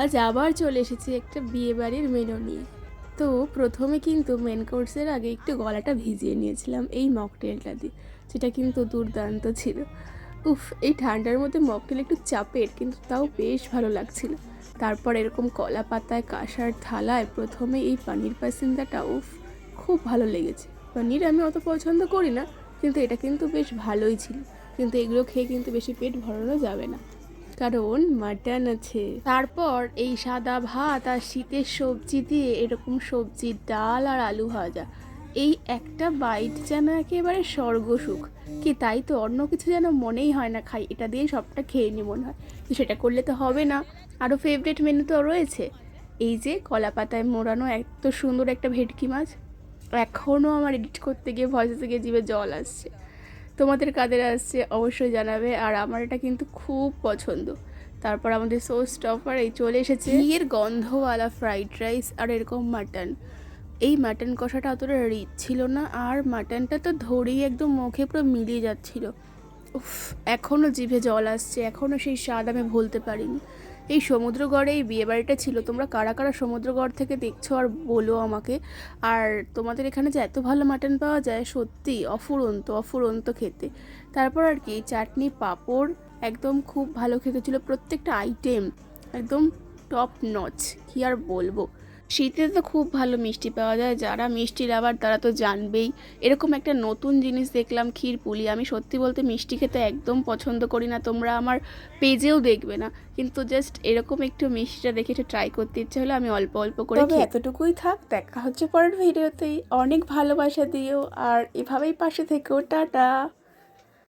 আজ আবার চলে এসেছি একটা বিয়েবাড়ির মেনু নিয়ে। তো প্রথমে কিন্তু মেন কোর্সের আগে একটু গলাটা ভিজিয়ে নিয়েছিলাম এই মকটেলটা দিয়ে, যেটা কিন্তু দুর্দান্ত ছিল। উফ, এই ঠান্ডার মধ্যে মকটেল একটু চাপের, কিন্তু তাও বেশ ভালো লাগছিল। তারপর এরকম কলা পাতায় কাঁসার থালায় প্রথমে এই পানির পাসিন্দাটা, উফ, খুব ভালো লেগেছে। পনির আমি অত পছন্দ করি না, কিন্তু এটা কিন্তু বেশ ভালোই ছিল। কিন্তু এগুলো খেয়ে কিন্তু বেশি পেট ভরানো যাবে না, কারণ মাটন আছে। তারপর এই সাদা ভাত আর শীতের সবজি দিয়ে এরকম সবজি, ডাল আর আলু ভাজা, এই একটা বাইট যেন একেবারে স্বর্গসুখ। কি তাই তো, অন্য কিছু যেন মনেই হয় না খাই, এটা দিয়ে সবটা খেয়ে নি মনে হয়। তো সেটা করলে তো হবে না, আরও ফেভারিট মেনু তো রয়েছে। এই যে কলা পাতায় মোড়ানো এত সুন্দর একটা ভেটকি মাছ, এখনও আমার এডিট করতে গিয়ে ভয়েসে গিয়ে জিভে জল আসছে। তোমাদের কাদের আসছে অবশ্যই জানাবে, আর আমার এটা কিন্তু খুব পছন্দ। তারপর আমাদের সোস স্টফার এই চলে এসেছে, ঘিয়ের গন্ধওয়ালা ফ্রাইড রাইস আর এরকম মাটন। এই মাটন কষাটা অতটা রিচ ছিল না, আর মাটনটা তো ধরেই একদম মুখে পুরো মিলিয়ে যাচ্ছিল। উফ, এখনও জিভে জল আসছে, এখনও সেই স্বাদ আমি ভুলতে পারিনি। এই সমুদ্রগড়ে এই বিয়েবাড়িটা ছিল, তোমরা কারা কারা সমুদ্রগড় থেকে দেখছো আর বলো আমাকে। আর তোমাদের এখানে যে এত ভালো মাটন পাওয়া যায়, সত্যি অফুরন্ত অফুরন্ত খেতে। তারপর আর কি চাটনি পাঁপড় একদম খুব ভালো খেতে ছিল, প্রত্যেকটা আইটেম একদম টপ নচ, কী আর বলবো। শীতে তো খুব ভালো মিষ্টি পাওয়া যায়, যারা মিষ্টি লাভার তারা তো জানবেই। এরকম একটা নতুন জিনিস দেখলাম, ক্ষীরপুলি। আমি সত্যি বলতে মিষ্টি খেতে একদম পছন্দ করি না, তোমরা আমার পেজেও দেখবে না, কিন্তু জাস্ট এরকম একটু মিষ্টিটা দেখে একটু ট্রাই করতে ইচ্ছে হলো, আমি অল্প অল্প করে খেয়ে। এতটুকুই থাক, দেখা হচ্ছে পরের ভিডিওতেই। অনেক ভালোবাসা দিও আর এভাবেই পাশে থেকো, টাটা।